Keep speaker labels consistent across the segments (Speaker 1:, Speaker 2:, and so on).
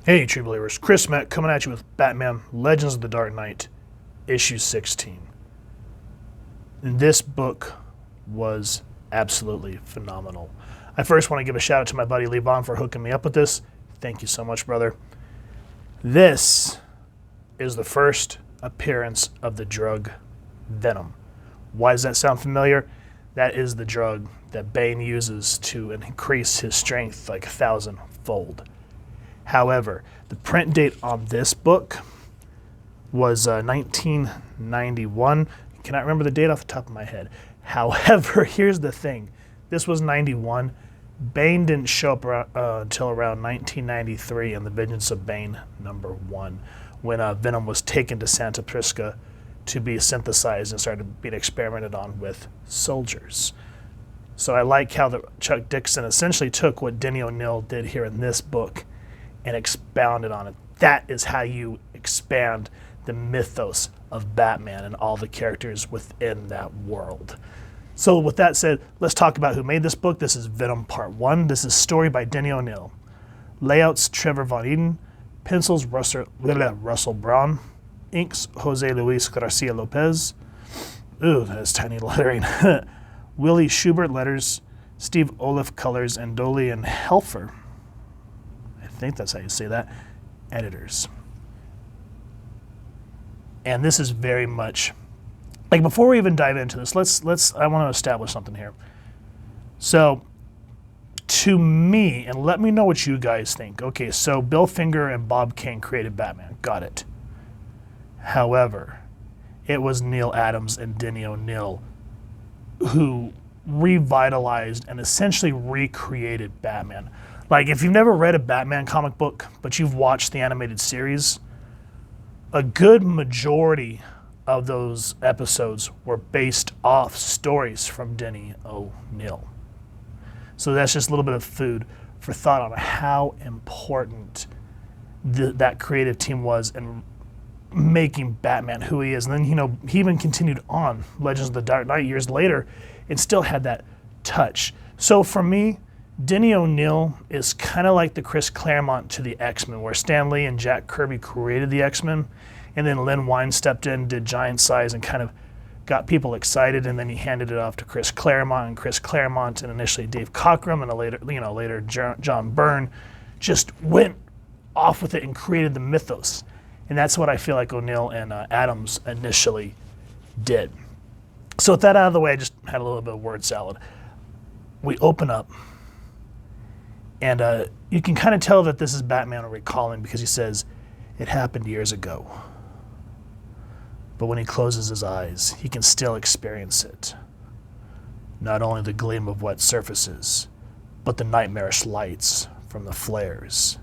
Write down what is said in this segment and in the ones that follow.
Speaker 1: Hey, True Believers. Chris Mack coming at you with Batman Legends of the Dark Knight, issue 16. And this book was absolutely phenomenal. I first want to give a shout out to my buddy Lee Bond for hooking me up with this. Thank you so much, brother. This is the first appearance of the drug Venom. Why does that sound familiar? That is the drug that Bane uses to increase his strength like 1,000-fold. However, the print date on this book was 1991. Cannot remember the date off the top of my head. However, here's the thing. This was 91. Bane didn't show up until around 1993 in The Vengeance of Bane #1, when Venom was taken to Santa Prisca to be synthesized and started being experimented on with soldiers. So I like how Chuck Dixon essentially took what Denny O'Neil did here in this book and expounded on it. That is how you expand the mythos of Batman and all the characters within that world. So with that said, let's talk about who made this book. This is Venom Part 1. This is story by Denny O'Neil. Layouts, Trevor Von Eden. Pencils, Russell Braun. Inks, Jose Luis Garcia Lopez. Ooh, that's tiny lettering. Willie Schubert letters. Steve Olaf colors, and Dolly and Helfer, I think that's how you say that, editors. And this is very much, like, before we even dive into this, I want to establish something here. So, to me, and let me know what you guys think. Okay, so Bill Finger and Bob Kane created Batman. Got it. However, it was Neil Adams and Denny O'Neil who revitalized and essentially recreated Batman. Like, if you've never read a Batman comic book, but you've watched the animated series, a good majority of those episodes were based off stories from Denny O'Neil. So that's just a little bit of food for thought on how important that creative team was in making Batman who he is. And then, he even continued on Legends of the Dark Knight years later and still had that touch. So for me, Denny O'Neil is kind of like the Chris Claremont to the X-Men, where Stan Lee and Jack Kirby created the X-Men, and then Len Wein stepped in, did Giant Size, and kind of got people excited, and then he handed it off to Chris Claremont, and initially Dave Cockrum, and later John Byrne just went off with it and created the mythos. And that's what I feel like O'Neil and Adams initially did. So with that out of the way, I just had a little bit of word salad. We open up, and you can kind of tell that this is Batman recalling, because he says, "It happened years ago. But when he closes his eyes, he can still experience it. Not only the gleam of wet surfaces, but the nightmarish lights from the flares,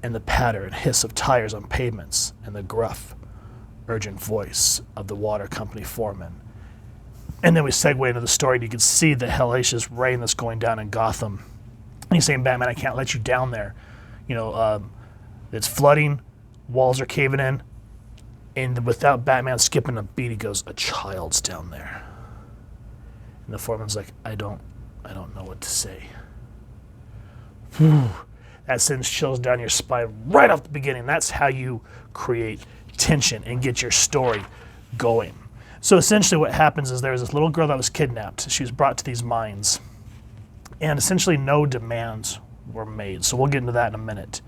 Speaker 1: and the patter and hiss of tires on pavements, and the gruff, urgent voice of the water company foreman." And then we segue into the story, and you can see the hellacious rain that's going down in Gotham. And he's saying, "Batman, I can't let you down there. It's flooding, walls are caving in." And without Batman skipping a beat, he goes, "A child's down there." And the foreman's like, I don't know what to say. Whew. That sends chills down your spine right off the beginning. That's how you create tension and get your story going. So essentially what happens is there's this little girl that was kidnapped. She was brought to these mines. And essentially no demands were made. So we'll get into that in a minute.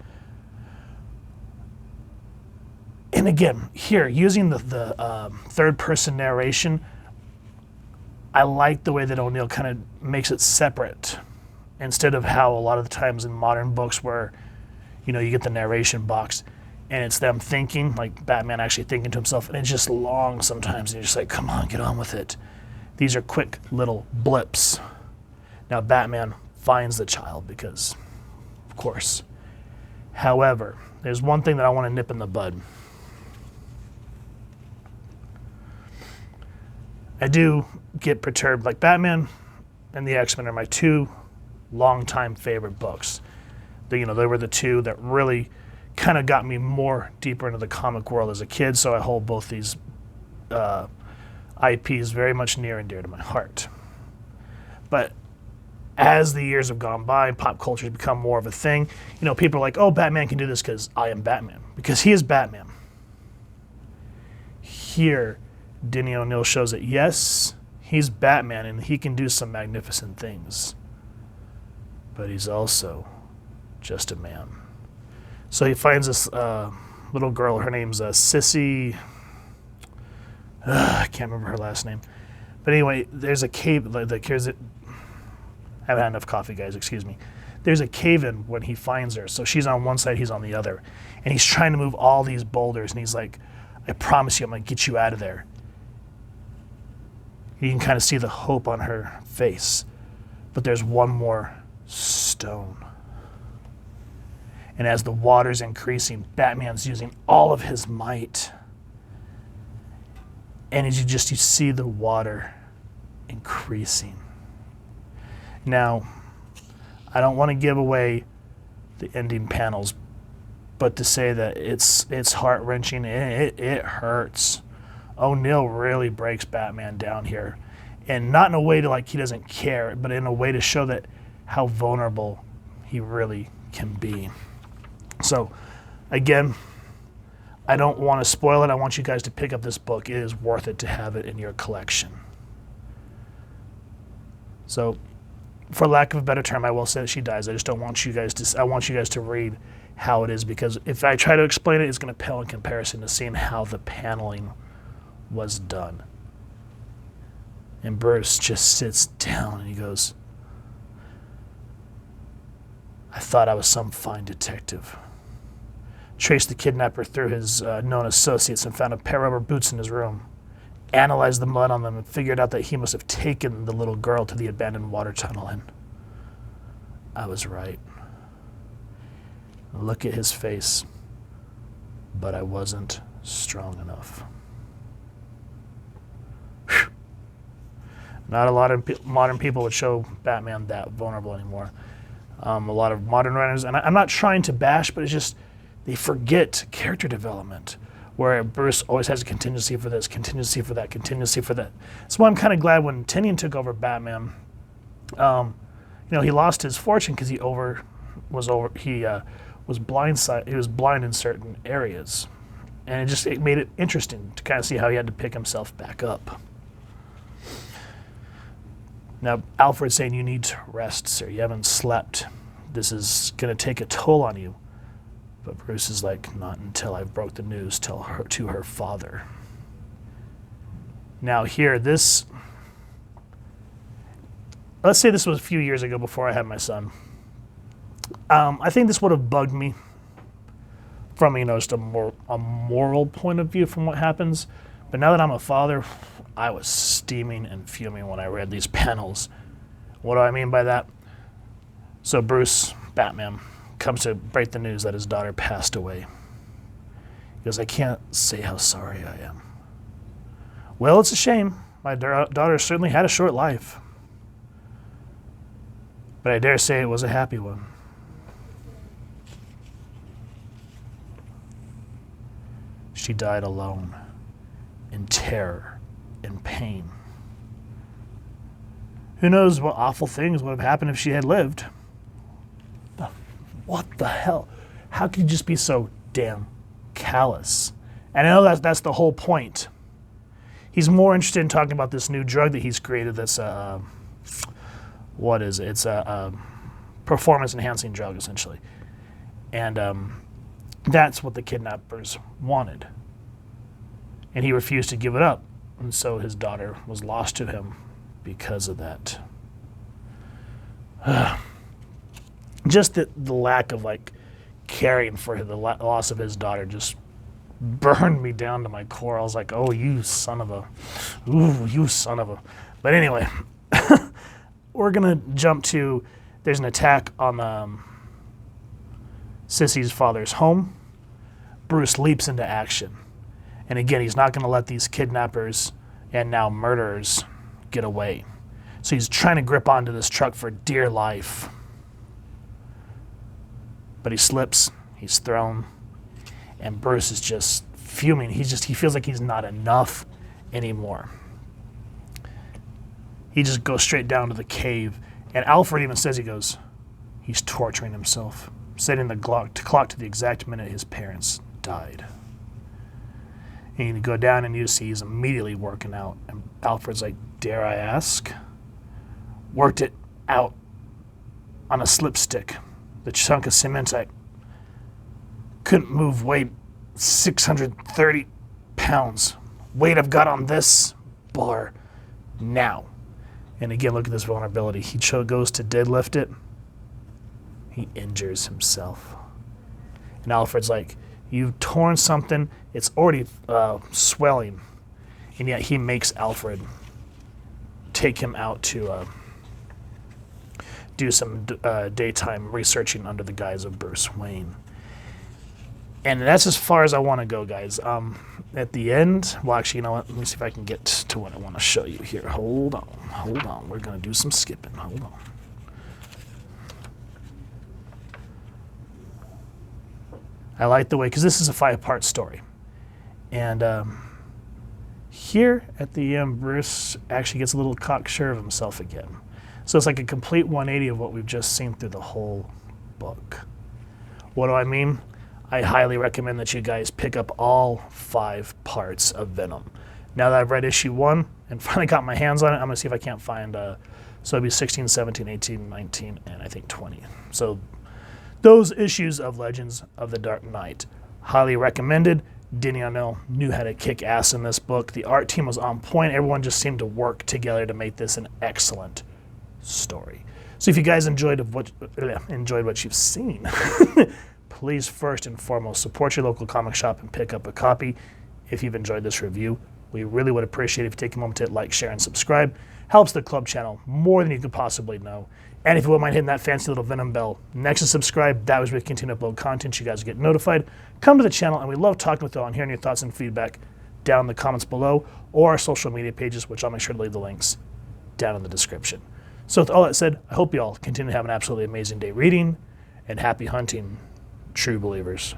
Speaker 1: And again, here, using the third-person narration, I like the way that O'Neil kind of makes it separate, instead of how a lot of the times in modern books where, you get the narration box, and it's them thinking, like Batman actually thinking to himself, and it's just long sometimes, and you're just like, come on, get on with it. These are quick little blips. Now, Batman finds the child because, of course. However, there's one thing that I want to nip in the bud. I do get perturbed. Like, Batman and the X-Men are my two longtime favorite books. They were the two that really kind of got me more deeper into the comic world as a kid, so I hold both these IPs very much near and dear to my heart. But as the years have gone by and pop culture has become more of a thing, you know, people are like, oh, Batman can do this because I am Batman. Because he is Batman. Here, Denny O'Neil shows that, yes, he's Batman and he can do some magnificent things. But he's also just a man. So he finds this little girl. Her name's Sissy. I can't remember her last name. But anyway, there's a cave. I haven't had enough coffee, guys. Excuse me. There's a cave-in when he finds her. So she's on one side, he's on the other. And he's trying to move all these boulders. And he's like, I promise you, I'm going to get you out of there. You can kind of see the hope on her face. But there's one more stone. And as the water's increasing, Batman's using all of his might. And as you see the water increasing. Now, I don't want to give away the ending panels, but to say that it's heart-wrenching, it hurts. O'Neil really breaks Batman down here. And not in a way to like he doesn't care, but in a way to show that how vulnerable he really can be. So, again, I don't want to spoil it. I want you guys to pick up this book. It is worth it to have it in your collection. So, for lack of a better term, I will say that she dies. I just don't want you guys to. I want you guys to read how it is, because if I try to explain it, it's going to pale in comparison to seeing how the paneling was done. And Bruce just sits down and he goes, I thought I was some fine detective. Traced the kidnapper through his known associates and found a pair of rubber boots in his room. Analyzed the mud on them and figured out that he must have taken the little girl to the abandoned water tunnel, and I was right. Look at his face, but I wasn't strong enough. Whew. Not a lot of modern people would show Batman that vulnerable anymore. A lot of modern writers, and I'm not trying to bash, but it's just they forget character development, where Bruce always has a contingency for this, contingency for that, contingency for that. That's why I'm kind of glad when Tynion took over Batman. He lost his fortune because he was blind in certain areas, and it made it interesting to kind of see how he had to pick himself back up. Now, Alfred's saying you need to rest, sir. You haven't slept. This is going to take a toll on you. But Bruce is like, not until I've broke the news to her father. Now here, let's say this was a few years ago before I had my son. I think this would have bugged me from, just a moral point of view from what happens. But now that I'm a father, I was steaming and fuming when I read these panels. What do I mean by that? So Bruce, Batman, comes to break the news that his daughter passed away. He goes, I can't say how sorry I am. Well, it's a shame. My daughter certainly had a short life. But I dare say it was a happy one. She died alone, in terror, in pain. Who knows what awful things would have happened if she had lived? What the hell? How could you just be so damn callous? And I know that's the whole point. He's more interested in talking about this new drug that he's created that's what is it? It's a performance-enhancing drug, essentially. And that's what the kidnappers wanted. And he refused to give it up. And so his daughter was lost to him because of that. Just the lack of caring for the loss of his daughter just burned me down to my core. I was like, oh, you son of a. But anyway, we're going to jump to, there's an attack on Sissy's father's home. Bruce leaps into action. And again, he's not going to let these kidnappers and now murderers get away. So he's trying to grip onto this truck for dear life. But he slips, he's thrown, and Bruce is just fuming. He feels like he's not enough anymore. He just goes straight down to the cave And Alfred even says, he goes, he's torturing himself, setting the clock to the exact minute his parents died. And you go down and you see he's immediately working out. And Alfred's like, dare I ask? Worked it out on a slipstick. The chunk of cement I couldn't move weighed 630 pounds. Weight I've got on this bar now. And again, look at this vulnerability. He goes to deadlift it. He injures himself. And Alfred's like, you've torn something. It's already swelling. And yet he makes Alfred take him out to do some daytime researching under the guise of Bruce Wayne. And that's as far as I want to go, guys. At the end, well, actually, you know what? Let me see if I can get to what I want to show you here. Hold on. We're going to do some skipping. Hold on. I like the way, because this is a 5-part story. And here at the end, Bruce actually gets a little cocksure of himself again. So it's like a complete 180 of what we've just seen through the whole book. What do I mean? I highly recommend that you guys pick up all 5 parts of Venom. Now that I've read issue 1 and finally got my hands on it, I'm going to see if I can't find, so it'll be 16, 17, 18, 19, and I think 20. So those issues of Legends of the Dark Knight, highly recommended. Denny O'Neil knew how to kick ass in this book. The art team was on point. Everyone just seemed to work together to make this an excellent story. So if you guys enjoyed what you've seen, please first and foremost support your local comic shop and pick up a copy. If you've enjoyed this review, we really would appreciate it if you take a moment to hit like, share, and subscribe. Helps the club channel more than you could possibly know. And if you wouldn't mind hitting that fancy little Venom bell next to subscribe, that was where we continue to upload content. You guys get notified. Come to the channel, and we love talking with you all and hearing your thoughts and feedback down in the comments below or our social media pages, which I'll make sure to leave the links down in the description. So with all that said, I hope you all continue to have an absolutely amazing day reading, and happy hunting, true believers.